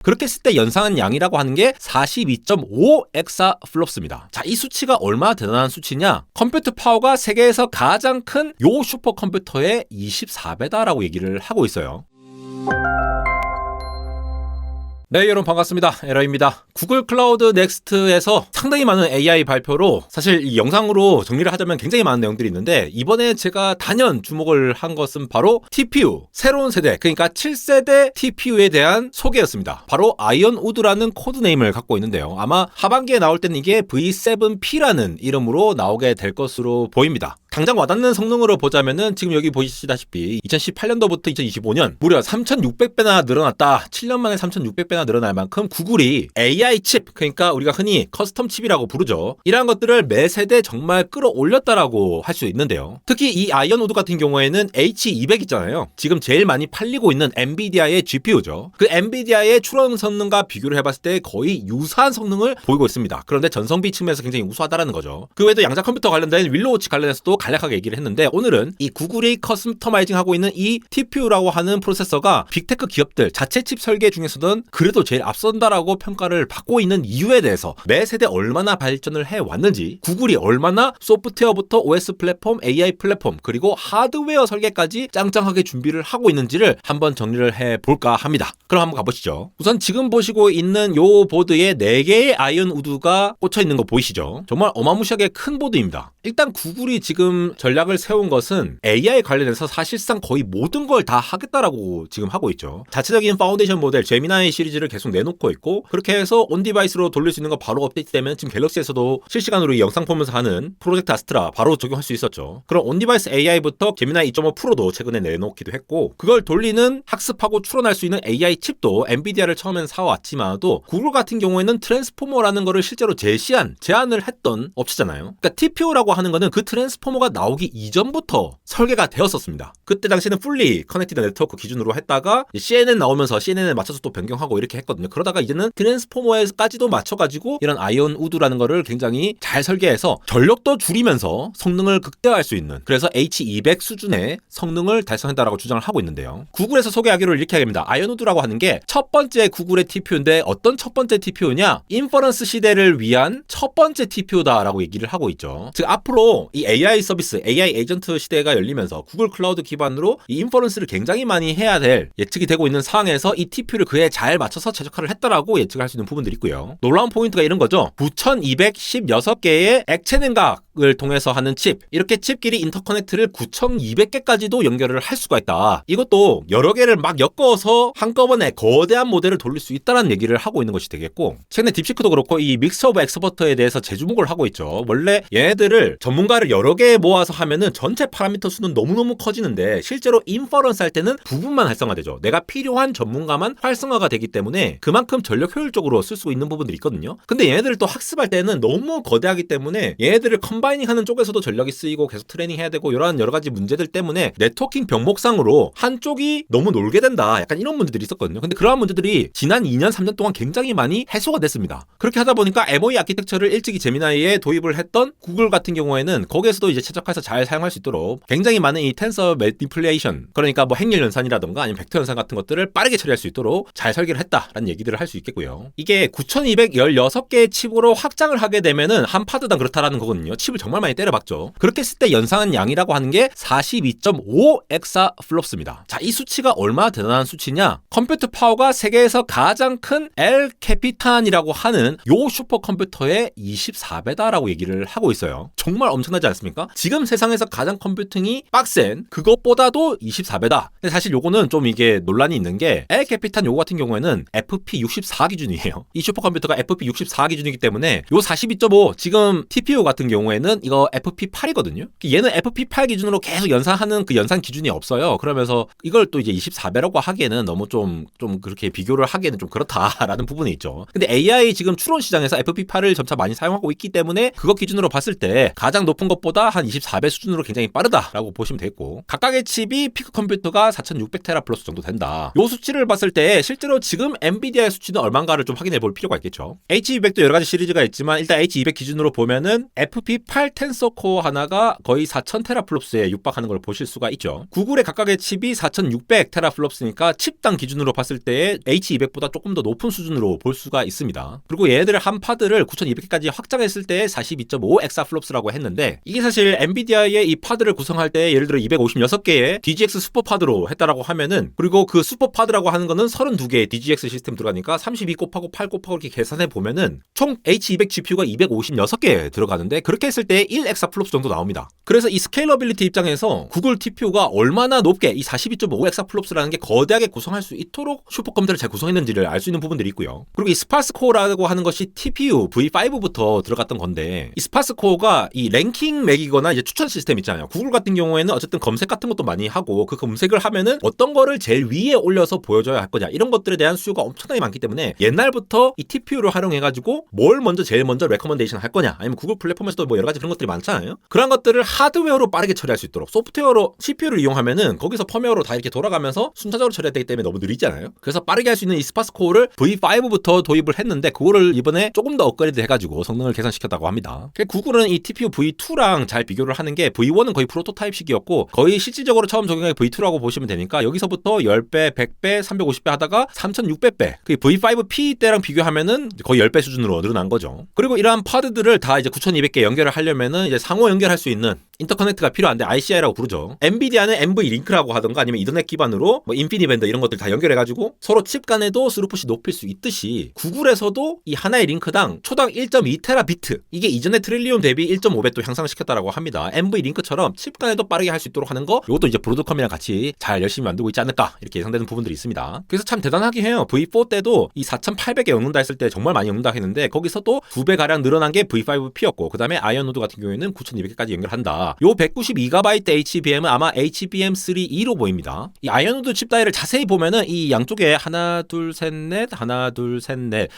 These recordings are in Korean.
그렇게 했을 때 연상한 양이라고 하는 게 42.5 엑사플롭스입니다. 자, 이 수치가 얼마나 대단한 수치냐? 컴퓨터 파워가 세계에서 가장 큰 요 슈퍼컴퓨터의 24배다라고 얘기를 하고 있어요. 네, 여러분 반갑습니다. 에러입니다. 구글 클라우드 넥스트에서 상당히 많은 AI 발표로 사실 이 영상으로 정리를 하자면 굉장히 많은 내용들이 있는데, 이번에 제가 단연 주목을 한 것은 바로 TPU, 새로운 세대, 그러니까 7세대 TPU에 대한 소개였습니다. 바로 아이언 우드라는 코드네임을 갖고 있는데요. 아마 하반기에 나올 때는 이게 V7P라는 이름으로 나오게 될 것으로 보입니다. 당장 와닿는 성능으로 보자면은 지금 여기 보시다시피 2018년도부터 2025년 무려 3600배나 늘어났다. 7년 만에 3600배나 늘어날 만큼 구글이 AI 칩, 그러니까 우리가 흔히 커스텀 칩이라고 부르죠. 이러한 것들을 매 세대 정말 끌어올렸다라고 할 수 있는데요. 특히 이 아이언 우드 같은 경우에는 H200 있잖아요. 지금 제일 많이 팔리고 있는 엔비디아의 GPU죠. 그 엔비디아의 출원 성능과 비교를 해봤을 때 거의 유사한 성능을 보이고 있습니다. 그런데 전성비 측면에서 굉장히 우수하다라는 거죠. 그 외에도 양자 컴퓨터 관련된 윌로우워치 관련해서도 간략하게 얘기를 했는데, 오늘은 이 구글이 커스터마이징 하고 있는 이 TPU라고 하는 프로세서가 빅테크 기업들 자체 칩 설계 중에서는 그래도 제일 앞선다라고 평가를 받고 있는 이유에 대해서 매 세대 얼마나 발전을 해왔는지, 구글이 얼마나 소프트웨어부터 OS 플랫폼, AI 플랫폼, 그리고 하드웨어 설계까지 짱짱하게 준비를 하고 있는지를 한번 정리를 해볼까 합니다. 그럼 한번 가보시죠. 우선 지금 보시고 있는 요 보드에 4개의 아이언 우드가 꽂혀 있는 거 보이시죠? 정말 어마무시하게 큰 보드입니다. 일단 구글이 지금 전략을 세운 것은 AI 관련해서 사실상 거의 모든 걸 다 하겠다라고 지금 하고 있죠. 자체적인 파운데이션 모델 제미나이 시리즈를 계속 내놓고 있고, 그렇게 해서 온 디바이스로 돌릴 수 있는 거 바로 업데이트되면 지금 갤럭시에서도 실시간으로 이 영상 보면서 하는 프로젝트 아스트라 바로 적용할 수 있었죠. 그럼 온 디바이스 AI부터 제미나이 2.5 프로도 최근에 내놓기도 했고, 그걸 돌리는 학습하고 추론할 수 있는 AI 칩도 엔비디아를 처음엔 사왔지만도 구글 같은 경우에는 트랜스포머라는 거를 실제로 제안을 했던 업체잖아요. 그러니까 TPU라고 하는 거는 그 트랜스포머가 나오기 이전부터 설계가 되었었습니다. 그때 당시에는 풀리 커넥티드 네트워크 기준으로 했다가 CNN 나오면서 CNN에 맞춰서 또 변경하고 이렇게 했거든요. 그러다가 이제는 트랜스포머에까지도 맞춰가지고 이런 아이언 우드라는 거를 굉장히 잘 설계해서 전력도 줄이면서 성능을 극대화할 수 있는, 그래서 H200 수준의 성능을 달성했다라고 주장을 하고 있는데요. 구글에서 소개하기로 이렇게 합니다. 아이언 우드라고 하는 게 첫 번째 구글의 TPU인데, 어떤 첫 번째 TPU냐? 인퍼런스 시대를 위한 첫 번째 TPU다라고 얘기를 하고 있죠. 즉 앞으로 이 AI 서비스, AI 에이전트 시대가 열리면서 구글 클라우드 기반으로 이 인퍼런스를 굉장히 많이 해야 될 예측이 되고 있는 상황에서 이 TPU를 그에 잘 맞춰서 최적화를 했다라고 예측할 수 있는 부분들이 있고요. 놀라운 포인트가 이런 거죠. 9216개의 액체 냉각을 통해서 하는 칩, 이렇게 칩끼리 인터커넥트를 9200개까지도 연결을 할 수가 있다. 이것도 여러 개를 막 엮어서 한꺼번에 거대한 모델을 돌릴 수 있다는 얘기를 하고 있는 것이 되겠고, 최근에 딥시크도 그렇고 이 믹스 오브 엑스퍼트에 대해서 재주목을 하고 있죠. 원래 얘네들을 전문가를 여러 개 모아서 하면은 전체 파라미터 수는 너무너무 커지는데, 실제로 인퍼런스 할 때는 부분만 활성화되죠. 내가 필요한 전문가만 활성화가 되기 때문에 그만큼 전력 효율적으로 쓸 수 있는 부분들이 있거든요. 근데 얘네들을 또 학습할 때는 너무 거대하기 때문에 얘네들을 컴바이닝 하는 쪽에서도 전력이 쓰이고 계속 트레이닝 해야 되고, 이런 여러 가지 문제들 때문에 네트워킹 병목상으로 한쪽이 너무 놀게 된다, 약간 이런 문제들이 있었거든요. 근데 그러한 문제들이 지난 2년 3년 동안 굉장히 많이 해소가 됐습니다. 그렇게 하다 보니까 MOE 아키텍처를 일찍이 제미나이에 도입을 했던 구글 같은 경우에는 거기에서도 이제 최적화해서 잘 사용할 수 있도록 굉장히 많은 이 텐서 매니플레이션, 그러니까 뭐 행렬 연산이라던가 아니면 벡터 연산 같은 것들을 빠르게 처리할 수 있도록 잘 설계를 했다라는 얘기들을 할 수 있겠고요. 이게 9216개의 칩으로 확장을 하게 되면은 한 파드당 그렇다라는 거거든요. 칩을 정말 많이 때려박죠. 그렇게 했을 때 연상한 양이라고 하는 게 42.5 엑사플롭스입니다. 자, 이 수치가 얼마나 대단한 수치냐? 컴퓨터 파워가 세계에서 가장 큰 엘 캐피탄이라고 하는 요 슈퍼컴퓨터의 24배다라고 얘기를 하고 있어요. 정말 엄청나지 않습니까? 지금 세상에서 가장 컴퓨팅이 빡센 그것보다도 24배다. 근데 사실 요거는 좀 이게 논란이 있는 게, 엘 캐피탄 요거 같은 경우에는 FP64 기준이에요. 이 슈퍼컴퓨터가 FP64 기준이기 때문에 요 42.5, 지금 TPU 같은 경우에는 이거 FP8이거든요. 얘는 FP8 기준으로 계속 연산하는 그 연산 기준이 없어요. 그러면서 이걸 또 이제 24배라고 하기에는 너무 좀 그렇게 비교를 하기에는 좀 그렇다라는 부분이 있죠. 근데 AI 지금 추론 시장에서 FP8을 점차 많이 사용하고 있기 때문에 그거 기준으로 봤을 때 가장 높은 것보다 한 24배 수준으로 굉장히 빠르다라고 보시면 되겠고, 각각의 칩이 피크 컴퓨터가 4600테라플러스 정도 된다. 요 수치를 봤을 때 실제로 지금 엔비디아의 수치는 얼마인가를 좀 확인해 볼 필요가 있겠죠. H200도 여러 가지 시리즈가 있지만 일단 H200 기준으로 보면은 FP8 18 텐서 코어 하나가 거의 4000 테라플롭스에 육박하는 걸 보실 수가 있죠. 구글의 각각의 칩이 4600 테라플롭스니까 칩당 기준으로 봤을 때 H200보다 조금 더 높은 수준으로 볼 수가 있습니다. 그리고 얘들 한 파드를 9200까지 확장했을 때 42.5 엑사플롭스라고 했는데, 이게 사실 엔비디아의 이 파드를 구성할 때 예를 들어 256개의 DGX 슈퍼 파드로 했다라고 하면은, 그리고 그 슈퍼 파드라고 하는 거는 32개의 DGX 시스템 들어가니까 32 곱하고 8 곱하고 이렇게 계산해 보면은 총 H200 GPU가 256개 들어가는데, 그렇게 했을 때 1 엑사플롭스 정도 나옵니다. 그래서 이 스케일러빌리티 입장에서 구글 TPU가 얼마나 높게 이 42.5 엑사플롭스라는 게 거대하게 구성할 수 있도록 슈퍼컴퓨터를 잘 구성했는지를 알 수 있는 부분들이 있고요. 그리고 이 스파스 코어라고 하는 것이 TPU V5부터 들어갔던 건데, 이 스파스 코어가 이 랭킹 매기거나 이제 추천 시스템 있잖아요. 구글 같은 경우에는 어쨌든 검색 같은 것도 많이 하고, 그 검색을 하면은 어떤 거를 제일 위에 올려서 보여줘야 할 거냐, 이런 것들에 대한 수요가 엄청나게 많기 때문에 옛날부터 이 TPU를 활용해가지고 뭘 먼저 제일 먼저 레커먼데이션 할 거냐, 아니면 구글 플랫폼에서도 뭐 여러 가지 그런 것들이 많잖아요. 그런 것들을 하드웨어로 빠르게 처리할 수 있도록 소프트웨어로 CPU를 이용하면은 거기서 펌웨어로 다 이렇게 돌아가면서 순차적으로 처리해야 되기 때문에 너무 느리잖아요. 그래서 빠르게 할 수 있는 이 스파스 코어를 V5부터 도입을 했는데, 그거를 이번에 조금 더 업그레이드 해가지고 성능을 개선시켰다고 합니다. 구글은 이 TPU V2랑 잘 비교를 하는 게, V1은 거의 프로토타입식이었고 거의 실질적으로 처음 적용한 게 V2라고 보시면 되니까, 여기서부터 10배, 100배, 350배 하다가 3600배, 그 V5P 때랑 비교하면은 거의 10배 수준으로 늘어난 거죠. 그리고 이러한 파드들을 다 이제 9200개 연결을 하려면은 이제 상호 연결할 수 있는 인터커넥트가 필요한데, ICI라고 부르죠. 엔비디아는 NV링크라고 하던가 아니면 이더넷 기반으로 뭐 인피니밴드 이런 것들 다 연결해가지고 서로 칩 간에도 스루풋이 높일 수 있듯이, 구글에서도 이 하나의 링크당 초당 1.2테라비트, 이게 이전의 트릴리온 대비 1.5배 또 향상시켰다라고 합니다. NV링크처럼 칩 간에도 빠르게 할 수 있도록 하는 거, 이것도 이제 브로드컴이랑 같이 잘 열심히 만들고 있지 않을까, 이렇게 예상되는 부분들이 있습니다. 그래서 참 대단하긴 해요. V4 때도 이 4800에 먹는다 했을 때 정말 많이 먹는다 했는데, 거기서도 2배가량 늘어난 게 V5P였고, 그 다음에 아이언노드 같은 경우에는 9200까지 연결한다. 요 192GB HBM은 아마 HBM3E로 보입니다. 이 아이언노드 칩 다이를 자세히 보면은 이 양쪽에 하나 둘 셋 넷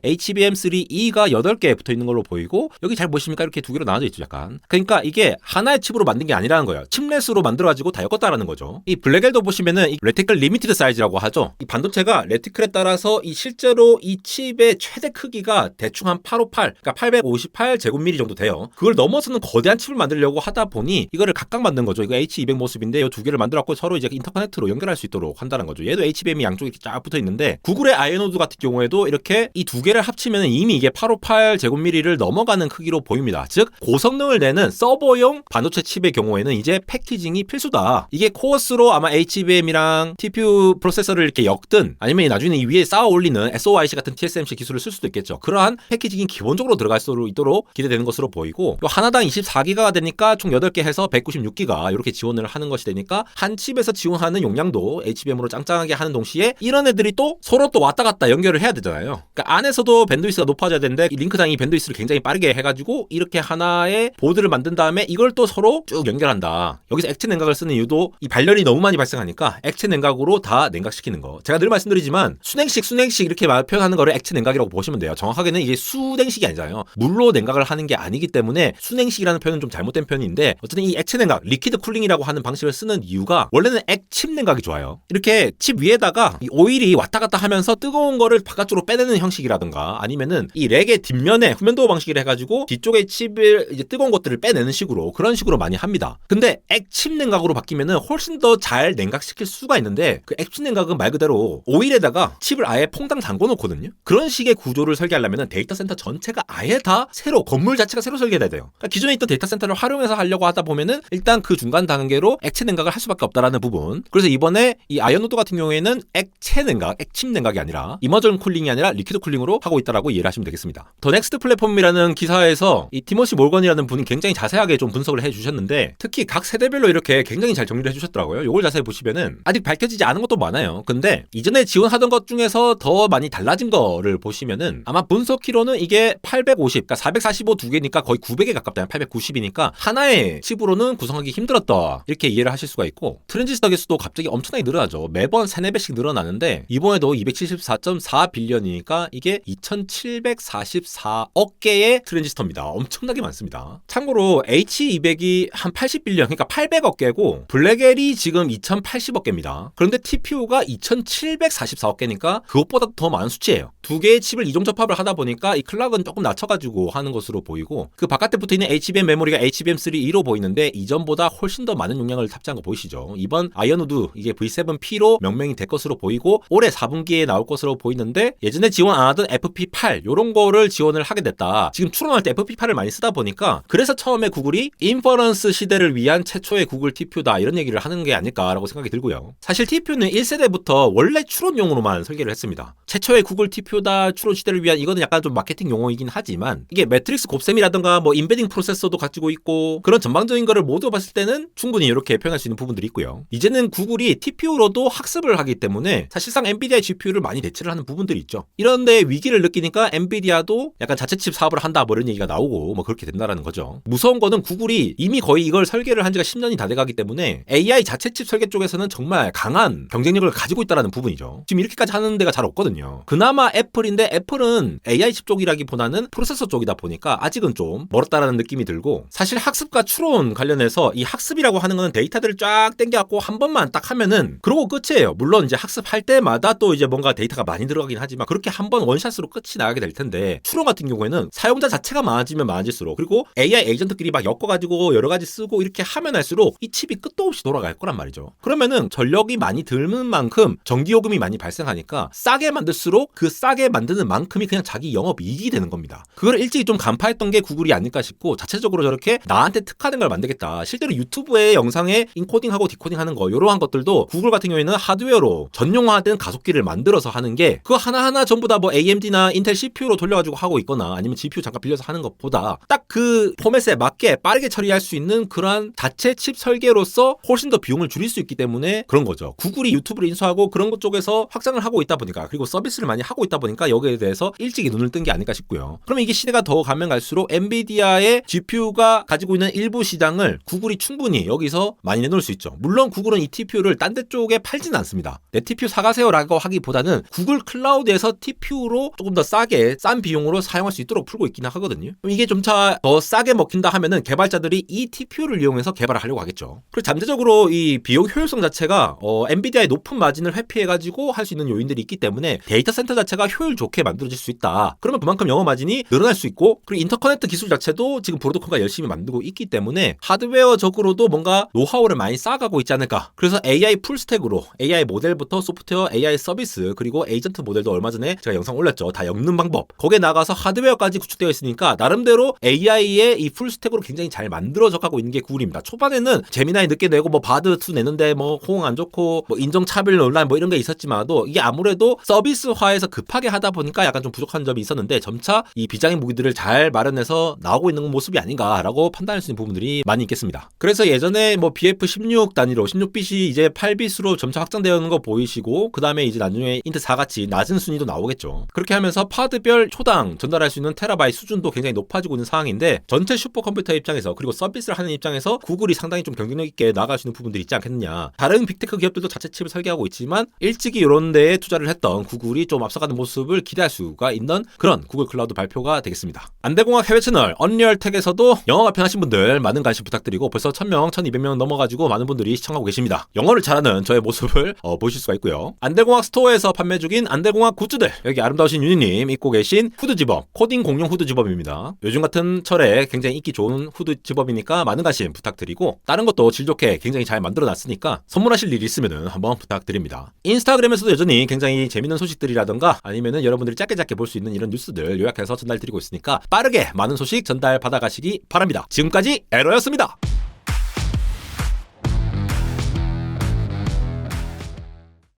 HBM3E가 8개 붙어 있는 걸로 보이고, 여기 잘 보시니까 이렇게 두 개로 나눠져 있죠, 약간. 그러니까 이게 하나의 칩으로 만든 게 아니라는 거예요. 칩렛으로 만들어가지고 다 엮었다라는 거죠. 이 블랙엘도 보시면은 이 레티클 리미티드 사이즈라고 하죠. 이 반도체가 레티클에 따라서 이 실제로 이 칩의 최대 크기가 대충 한 858, 그러니까 858 제곱미리 정도 돼요. 그걸 넘어서는 거대한 칩을 만들려고 하다 보니 이거를 각각 만든 거죠. 이거 H200 모습인데 이 두 개를 만들었고 서로 이제 인터커넥트로 연결할 수 있도록 한다는 거죠. 얘도 HBM이 양쪽에 이렇게 쫙 붙어 있는데, 구글의 아이노드 같은 경우에도 이렇게 이 두 개를 합치면 이미 이게 858 제곱미리를 넘어가는 크기로 보입니다. 즉 고성능을 내는 서버용 반도체 칩의 경우에는 이제 패키징이 필수다. 이게 코어스로 아마 HBM이랑 TPU 프로세서를 이렇게 엮든, 아니면 나중에 이 위에 쌓아 올리는 SOIC 같은 TSMC 기술을 쓸 수도 있겠죠. 그러한 패키징이 기본적으로 들어갈 수 있도록 기대되는 것으로 보이고, 하나당 24기가가 되니까 총 8개 해서 196기가 이렇게 지원을 하는 것이 되니까, 한 칩에서 지원하는 용량도 HBM으로 짱짱하게 하는 동시에 이런 애들이 또 서로 또 왔다 갔다 연결을 해야 되잖아요. 그러니까 안에서도 밴드위스가 높아져야 되는데, 링크당 이 밴드위스를 굉장히 빠르게 해가지고 이렇게 하나의 보드를 만든 다음에 이걸 또 서로 쭉 연결한다. 여기서 액체 냉각을 쓰는 이유도 이 발열이 너무 많이 발생하니까 액체 냉각으로 다 냉각시키는 거. 제가 늘 말씀드리지만 수냉식 이렇게 표현하는 거를 액체 냉각이라고 보시면 돼요. 정확하게는 이게 수냉식이 아니잖아요. 물로 냉각을 하는 게 아니기 때문에 수냉식이라는 표현은 좀 잘못된 표현인데, 어쨌든 이 액체 냉각, 리퀴드 쿨링이라고 하는 방식을 쓰는 이유가, 원래는 액칩 냉각이 좋아요. 이렇게 칩 위에다가 이 오일이 왔다 갔다 하면서 뜨거운 거를 바깥쪽으로 빼내는 형식이라든가, 아니면은 이 렉의 뒷면에 후면도어 방식을 해가지고 뒤쪽에 칩을 이제 뜨거운 것들을 빼내는 식으로, 그런 식으로 많이 합니다. 근데 액칩 냉각으로 바뀌면은 훨씬 더 잘 냉각시킬 수가 있는데, 그 액칩 냉각은 말 그대로 오일에다가 칩을 아예 퐁당 담궈 놓거든요. 그런 식의 구조를 설계하려면 데이터 센터 전체가 아예 다 새로, 건물 자체가 새로 설계돼야 돼요. 그러니까 기존에 있던 데이터 센터를 활용해서 하려고 하다 보면은 일단 그 중간 단계로 액체 냉각을 할 수밖에 없다라는 부분. 그래서 이번에 이 아이언노드 같은 경우에는 액체 냉각, 액침 냉각이 아니라 이머전 쿨링이 아니라 리퀴드 쿨링으로 하고 있다라고 이해를 하시면 되겠습니다. 더 넥스트 플랫폼이라는 기사에서 이 티머시 몰건이라는 분이 굉장히 자세하게 좀 분석을 해주셨는데, 특히 각 세대별로 이렇게 굉장히 잘 정리를 해주셨더라고요. 요걸 자세히 보시면은 아직 밝혀지지 않은 것도 많아요. 근데 이전에 지원하던 것 중에서 더 많이 달라진 거를 보시면은, 아마 분석키로는 이게 850, 그러니까 445 두 개니까 거의 900에 가깝다. 890이니까 하나의 칩으로는 구성하기 힘들었다, 이렇게 이해를 하실 수가 있고, 트랜지스터 개수도 갑자기 엄청나게 늘어나죠. 매번 3, 4배씩 늘어나는데 이번에도 274.4 빌리언이니까 이게 2744억 개의 트랜지스터입니다. 엄청나게 많습니다. 참고로 H200이 한 80빌리언, 그러니까 800억 개고, 블랙엘이 지금 2080억 개입니다. 그런데 TPU가 2744억 개니까 그것보다 더 많은 수치예요. 두 개의 칩을 이종 접합을 하다 보니까 이 클락은 조금 낮춰가지고 하는 것으로 보이고, 그 바깥에 붙어 있는 HBM 메모리가 HBM3E로 보이는데 이전보다 훨씬 더 많은 용량을 탑재한 거 보이시죠? 이번 아이언우드 이게 V7P로 명명이 될 것으로 보이고 올해 4분기에 나올 것으로 보이는데 예전에 지원 안 하던 FP8 요런 거를 지원을 하게 됐다. 지금 추론할 때 FP8을 많이 쓰다 보니까 그래서 처음에 구글이 인퍼런스 시대를 위한 최초의 구글 TPU다 이런 얘기를 하는 게 아닐까라고 생각이 들고요. 사실 TPU는 1세대부터 원래 추론용으로만 설계를 했습니다. 최초의 구글 TPU다 추론 시대를 위한 이거는 약간 좀 마케팅 용어이긴 하지만 이게 매트릭스 곱셈이라든가 뭐 인베딩 프로세서도 가지고 있고 그런 전방적인 거를 모두 봤을 때는 충분히 이렇게 표현할 수 있는 부분들이 있고요. 이제는 구글이 TPU로도 학습을 하기 때문에 사실상 엔비디아 GPU를 많이 대체를 하는 부분들이 있죠. 이런데 위기를 느끼니까 엔비디아도 약간 자체 칩 사업을 한다 뭐 이런 얘기가 나오고 뭐 그렇게 된다라는 거죠. 무서운 거는 구글이 이미 거의 이걸 설계를 한 지가 10년이 다 돼가기 때문에 AI 자체 칩 설계 쪽에서는 정말 강한 경쟁력을 가지고 있다는 부분이죠. 지금 이렇게까지 하는 데가 잘 없거든요. 그나마 애플인데 애플은 AI 칩 쪽이라기보다는 프로세서 쪽이다 보니까 아직은 좀 멀었다라는 느낌이 들고 사실 학습과 추론 관련해서 이 학습이라고 하는 거는 데이터들을 쫙 땡겨갖고 한 번만 딱 하면은 그러고 끝이에요. 물론 이제 학습할 때마다 또 이제 뭔가 데이터가 많이 들어가긴 하지만 그렇게 한 번 원샷으로 끝이 나게 될 텐데 추론 같은 경우에는 사용자 자체가 많아지면 많아질수록 그리고 AI 에이전트끼리 막 엮어가지고 여러 가지 쓰고 이렇게 하면 할수록 이 칩이 끝도 없이 돌아갈 거란 말이죠. 그러면은 전력이 많이 들는 만큼 전기요금이 많이 발생하니까 싸게 만들수록 그 싸게 만드는 만큼이 그냥 자기 영업이익이 되는 겁니다. 그걸 일찍이 좀 간파했던 게 구글이 아닐까 싶고 자체적으로 저렇게 나한테 특화된 걸 만들겠다. 실제로 유튜브의 영상에 인코딩하고 디코딩하는 거 이러한 것들도 구글 같은 경우에는 하드웨어로 전용화된 가속기를 만들어서 하는 게 그거 하나하나 전부 다 뭐 AMD나 인텔 CPU로 돌려가지고 하고 있거나 아니면 GPU 잠깐 빌려서 하는 것보다 딱 그 포맷에 맞게 빠르게 처리할 수 있는 그러한 자체 칩 설계로서 훨씬 더 비용을 줄일 수 있기 때문에 그런 거죠. 구글이 유튜브를 인수하고 그런 것 쪽에서 확장을 하고 있다 보니까 그리고 서비스를 많이 하고 있다 보니까 여기에 대해서 일찍이 눈을 뜬 게 아닐까 싶고요. 그러면 이게 시대가 더 가면 갈수록 엔비디아의 GPU가 가지고 있는 일부 시장을 구글이 충분히 여기서 많이 내놓을 수 있죠. 물론 구글은 이 TPU를 딴 데 쪽에 팔지는 않습니다. 내 TPU 사가세요라고 하기보다는 구글 클라우드에서 TPU로 조금 더 싸게 싼 비용으로 사용할 수 있도록 풀고 있긴 하거든요. 그럼 이게 점차 더 싸게 먹힌다 하면은 개발자들이 이 TPU를 이용해서 개발을 하려고 하겠죠. 그리고 잠재적으로 이 비용 효율성 자체가 엔비디아의 높은 마진을 회피해가지고 할 수 있는 요인들이 있기 때문에 데이터 센터 자체가 효율 좋게 만들어질 수 있다. 그러면 그만큼 영업 마진이 늘어날 수 있고 그리고 인터커넥트 기술 자체도 지금 브로드컴가 열심히 만들고 있기 때문에 하드웨어적으로도 뭔가 노하우를 많이 쌓아가고 있지 않을까. 그래서 AI 풀스택으로 AI 모델부터 소프트웨어, AI 서비스 그리고 에이전트 모델도 얼마 전에 제가 영상 올렸죠. 다 엮는 방법. 거기에 나가서 하드웨어까지 구축되어 있으니까 나름대로 AI의 이 풀스택으로 굉장히 잘 만들어져 가고 있는 게 구글입니다. 초반에는 제미나이 늦게 내고 뭐 바드2 내는데 뭐 호응 안 좋고 뭐 인정차별 논란 뭐 이런 게 있었지만도 이게 아무래도 서비스화에서 급하게 하다 보니까 약간 좀 부족한 점이 있었는데 점차 이 비장의 무기들을 잘 마련해서 나오고 있는 모습이 아닌가라고 판단할 수 있는 부분들이 많이 있겠습니다. 그래서 예전에 뭐 BF16 단위로 16bit이 이제 8bit으로 점차 확장되어 있는 거 보이시고 그 다음에 이제 나중에 인텔 4같이 낮은 순위도 나오겠죠. 그렇게 하면서 파드별 초당 전달할 수 있는 테라바이트 수준도 굉장히 높아지고 있는 상황인데 전체 슈퍼컴퓨터 입장에서 그리고 서비스를 하는 입장에서 구글이 상당히 좀 경쟁력 있게 나아갈 수 있는 부분들이 있지 않겠느냐. 다른 빅테크 기업들도 자체 칩을 설계하고 있지만 일찍이 이런 데에 투자를 했던 구글이 좀 앞서가는 모습을 기대할 수가 있는 그런 구글 클라우드 발표가 되겠습니다. 안대공학 해외 채널 언리얼텍에서도 영어 발표하신 분들 많은 관심 부탁드리고 벌써 1000명, 1200명 넘어가지고 많은 분들이 시청하고 계십니다. 영어를 잘하는 저의 모습을 보실 수가 있고요. 안대공학 스토어에서 판매 중인 안대공학 굿즈들 여기 아름다우신 유니님 입고 계신 후드 집업 코딩 공룡 후드 집업입니다. 요즘 같은 철에 굉장히 인기 좋은 후드 집업이니까 많은 관심 부탁드리고 다른 것도 질 좋게 굉장히 잘 만들어놨으니까 선물하실 일이 있으면 한번 부탁드립니다. 인스타그램에서도 여전히 굉장히 재밌는 소식들이라던가 아니면은 여러분들이 짧게 볼 수 있는 이런 뉴스들 요약해서 전달드리고 있으니까 빠르게 많은 소식 전달 받아가시기 바랍니다. 지금까지 에러였습니다.